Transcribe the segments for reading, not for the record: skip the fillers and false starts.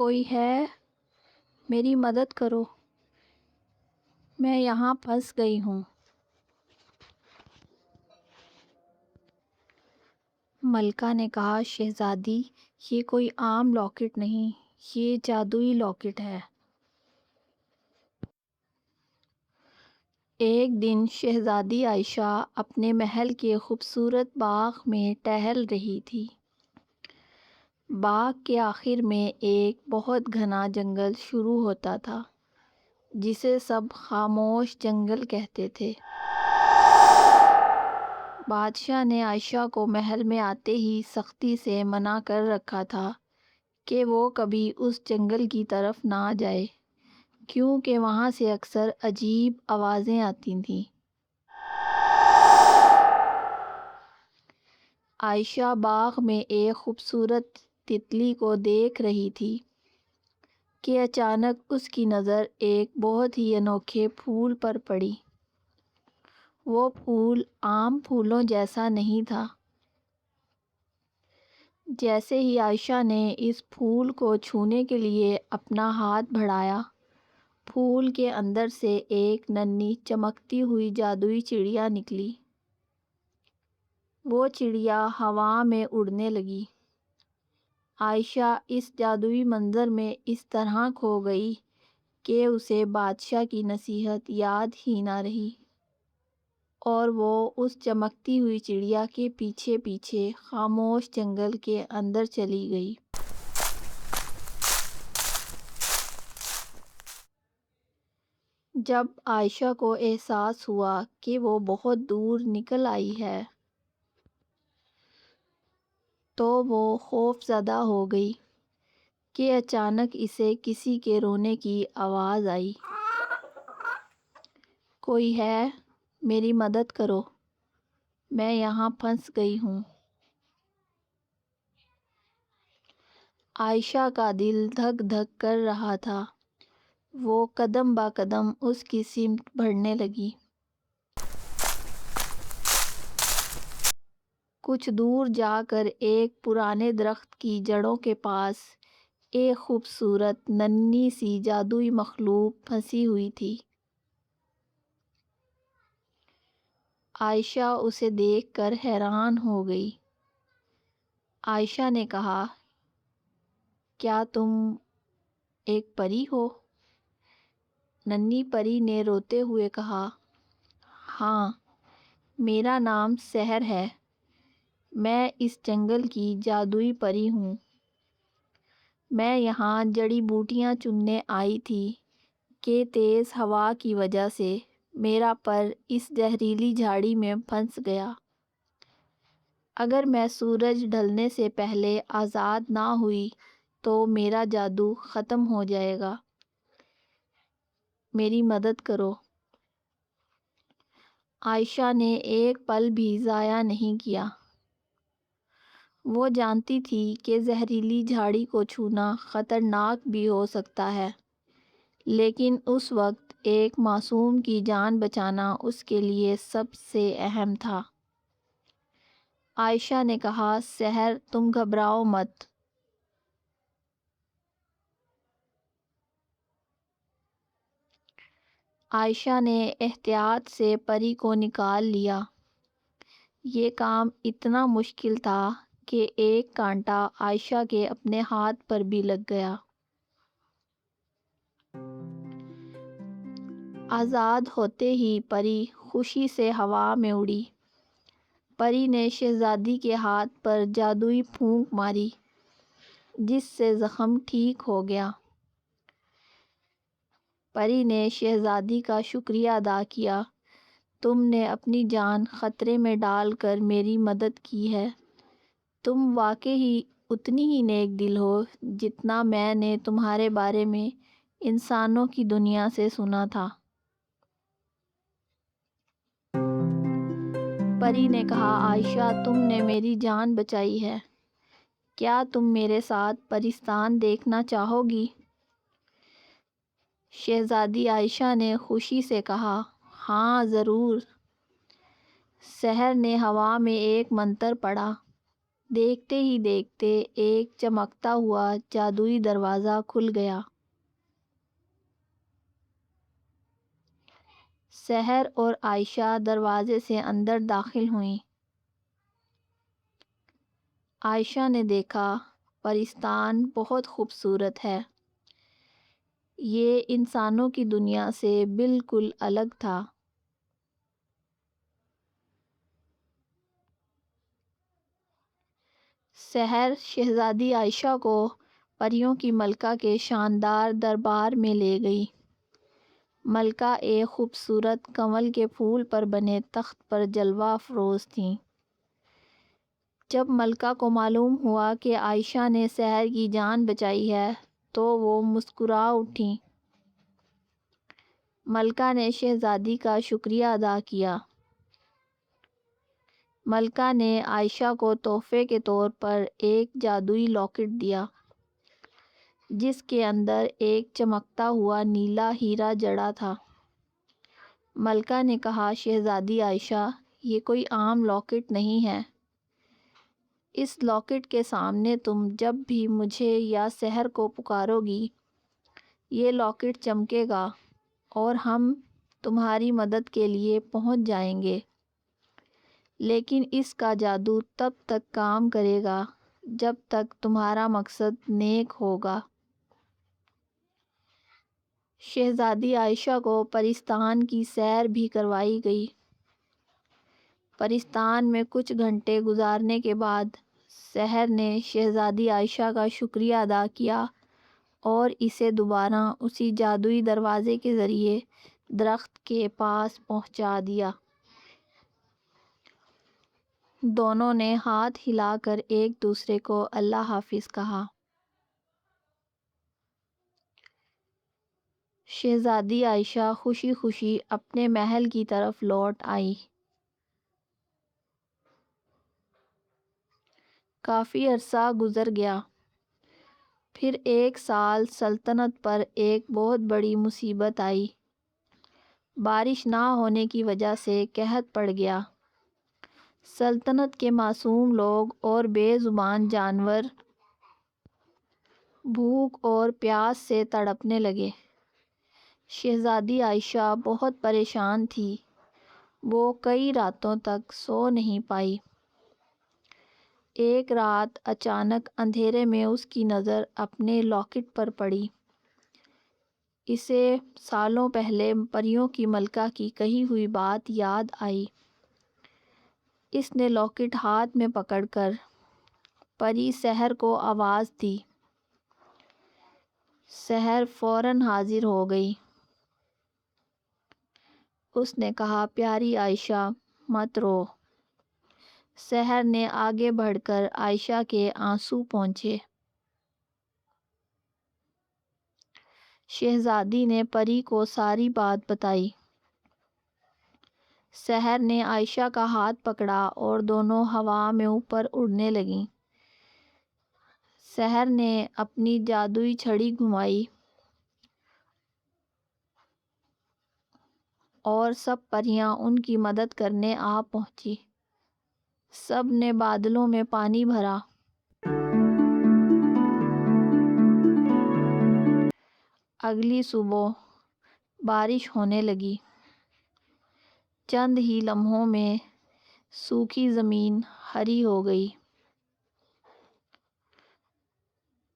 کوئی ہے؟ میری مدد کرو، میں یہاں پھنس گئی ہوں۔ ملکہ نے کہا، شہزادی، یہ کوئی عام لاکٹ نہیں، یہ جادوئی لاکٹ ہے۔ ایک دن شہزادی عائشہ اپنے محل کے خوبصورت باغ میں ٹہل رہی تھی۔ باغ کے آخر میں ایک بہت گھنا جنگل شروع ہوتا تھا، جسے سب خاموش جنگل کہتے تھے۔ بادشاہ نے عائشہ کو محل میں آتے ہی سختی سے منع کر رکھا تھا کہ وہ کبھی اس جنگل کی طرف نہ جائے، کیونکہ وہاں سے اکثر عجیب آوازیں آتی تھیں۔ عائشہ باغ میں ایک خوبصورت تتلی کو دیکھ رہی تھی کہ اچانک اس کی نظر ایک بہت ہی انوکھے پھول پر پڑی۔ وہ پھول عام پھولوں جیسا نہیں تھا۔ جیسے ہی عائشہ نے اس پھول کو چھونے کے لیے اپنا ہاتھ بڑھایا، پھول کے اندر سے ایک ننھی چمکتی ہوئی جادوئی چڑیا نکلی۔ وہ چڑیا ہوا میں اڑنے لگی۔ عائشہ اس جادوئی منظر میں اس طرح کھو گئی کہ اسے بادشاہ کی نصیحت یاد ہی نہ رہی، اور وہ اس چمکتی ہوئی چڑیا کے پیچھے پیچھے خاموش جنگل کے اندر چلی گئی۔ جب عائشہ کو احساس ہوا کہ وہ بہت دور نکل آئی ہے، تو وہ خوف زدہ ہو گئی کہ اچانک اسے کسی کے رونے کی آواز آئی۔ کوئی ہے؟ میری مدد کرو، میں یہاں پھنس گئی ہوں۔ عائشہ کا دل دھک دھک کر رہا تھا۔ وہ قدم با قدم اس کی سمت بڑھنے لگی۔ کچھ دور جا کر ایک پرانے درخت کی جڑوں کے پاس ایک خوبصورت ننھی سی جادوئی مخلوق پھنسی ہوئی تھی۔ عائشہ اسے دیکھ کر حیران ہو گئی۔ عائشہ نے کہا، کیا تم ایک پری ہو؟ ننھی پری نے روتے ہوئے کہا، ہاں، میرا نام سحر ہے، میں اس جنگل کی جادوئی پری ہوں۔ میں یہاں جڑی بوٹیاں چننے آئی تھی کہ تیز ہوا کی وجہ سے میرا پر اس زہریلی جھاڑی میں پھنس گیا۔ اگر میں سورج ڈھلنے سے پہلے آزاد نہ ہوئی تو میرا جادو ختم ہو جائے گا۔ میری مدد کرو۔ عائشہ نے ایک پل بھی ضائع نہیں کیا۔ وہ جانتی تھی کہ زہریلی جھاڑی کو چھونا خطرناک بھی ہو سکتا ہے، لیکن اس وقت ایک معصوم کی جان بچانا اس کے لیے سب سے اہم تھا۔ عائشہ نے کہا، سحر، تم گھبراؤ مت۔ عائشہ نے احتیاط سے پری کو نکال لیا۔ یہ کام اتنا مشکل تھا کہ ایک کانٹا عائشہ کے اپنے ہاتھ پر بھی لگ گیا۔ آزاد ہوتے ہی پری خوشی سے ہوا میں اڑی۔ پری نے شہزادی کے ہاتھ پر جادوئی پھونک ماری، جس سے زخم ٹھیک ہو گیا۔ پری نے شہزادی کا شکریہ ادا کیا، تم نے اپنی جان خطرے میں ڈال کر میری مدد کی ہے۔ تم واقعی اتنی ہی نیک دل ہو جتنا میں نے تمہارے بارے میں انسانوں کی دنیا سے سنا تھا۔ پری نے کہا، عائشہ، تم نے میری جان بچائی ہے، کیا تم میرے ساتھ پرستان دیکھنا چاہو گی؟ شہزادی عائشہ نے خوشی سے کہا، ہاں ضرور۔ سحر نے ہوا میں ایک منتر پڑھا۔ دیکھتے ہی دیکھتے ایک چمکتا ہوا جادوئی دروازہ کھل گیا۔ سحر اور عائشہ دروازے سے اندر داخل ہوئیں۔ عائشہ نے دیکھا پرستان بہت خوبصورت ہے۔ یہ انسانوں کی دنیا سے بالکل الگ تھا۔ سحر شہزادی عائشہ کو پریوں کی ملکہ کے شاندار دربار میں لے گئی۔ ملکہ ایک خوبصورت کنول کے پھول پر بنے تخت پر جلوہ افروز تھیں۔ جب ملکہ کو معلوم ہوا کہ عائشہ نے سحر کی جان بچائی ہے تو وہ مسکرا اٹھیں۔ ملکہ نے شہزادی کا شکریہ ادا کیا۔ ملکہ نے عائشہ کو تحفے کے طور پر ایک جادوئی لاکٹ دیا جس کے اندر ایک چمکتا ہوا نیلا ہیرا جڑا تھا۔ ملکہ نے کہا، شہزادی عائشہ، یہ کوئی عام لاکٹ نہیں ہے۔ اس لاکٹ کے سامنے تم جب بھی مجھے یا سحر کو پکارو گی، یہ لاکٹ چمکے گا اور ہم تمہاری مدد کے لیے پہنچ جائیں گے۔ لیکن اس کا جادو تب تک کام کرے گا جب تک تمہارا مقصد نیک ہوگا۔ شہزادی عائشہ کو پرستان کی سیر بھی کروائی گئی۔ پرستان میں کچھ گھنٹے گزارنے کے بعد سحر نے شہزادی عائشہ کا شکریہ ادا کیا اور اسے دوبارہ اسی جادوئی دروازے کے ذریعے درخت کے پاس پہنچا دیا۔ دونوں نے ہاتھ ہلا کر ایک دوسرے کو اللہ حافظ کہا۔ شہزادی عائشہ خوشی خوشی اپنے محل کی طرف لوٹ آئی۔ کافی عرصہ گزر گیا۔ پھر ایک سال سلطنت پر ایک بہت بڑی مصیبت آئی۔ بارش نہ ہونے کی وجہ سے قحط پڑ گیا۔ سلطنت کے معصوم لوگ اور بے زبان جانور بھوک اور پیاس سے تڑپنے لگے۔ شہزادی عائشہ بہت پریشان تھی۔ وہ کئی راتوں تک سو نہیں پائی۔ ایک رات اچانک اندھیرے میں اس کی نظر اپنے لاکٹ پر پڑی۔ اسے سالوں پہلے پریوں کی ملکہ کی کہی ہوئی بات یاد آئی۔ اس نے لاکٹ ہاتھ میں پکڑ کر پری سحر کو آواز دی۔ سحر فوراً حاضر ہو گئی۔ اس نے کہا، پیاری عائشہ، مت رو۔ سحر نے آگے بڑھ کر عائشہ کے آنسو پونچھے۔ شہزادی نے پری کو ساری بات بتائی۔ سحر نے عائشہ کا ہاتھ پکڑا اور دونوں ہوا میں اوپر اڑنے لگیں۔ سحر نے اپنی جادوئی چھڑی گھمائی اور سب پریاں ان کی مدد کرنے آ پہنچی۔ سب نے بادلوں میں پانی بھرا۔ اگلی صبح بارش ہونے لگی۔ چند ہی لمحوں میں سوکھی زمین ہری ہو گئی۔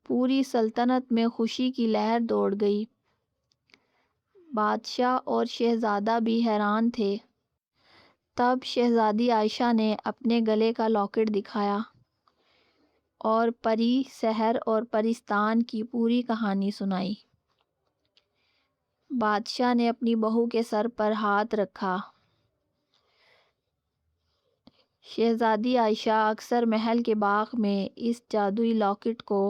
پوری سلطنت میں خوشی کی لہر دوڑ گئی۔ بادشاہ اور شہزادہ بھی حیران تھے۔ تب شہزادی عائشہ نے اپنے گلے کا لاکٹ دکھایا اور پری، سحر اور پرستان کی پوری کہانی سنائی۔ بادشاہ نے اپنی بہو کے سر پر ہاتھ رکھا۔ شہزادی عائشہ اکثر محل کے باغ میں اس جادوئی لاکٹ کو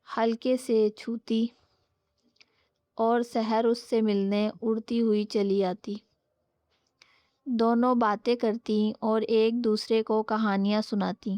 ہلکے سے چھوتی اور سحر اس سے ملنے اڑتی ہوئی چلی آتی۔ دونوں باتیں کرتی اور ایک دوسرے کو کہانیاں سناتی۔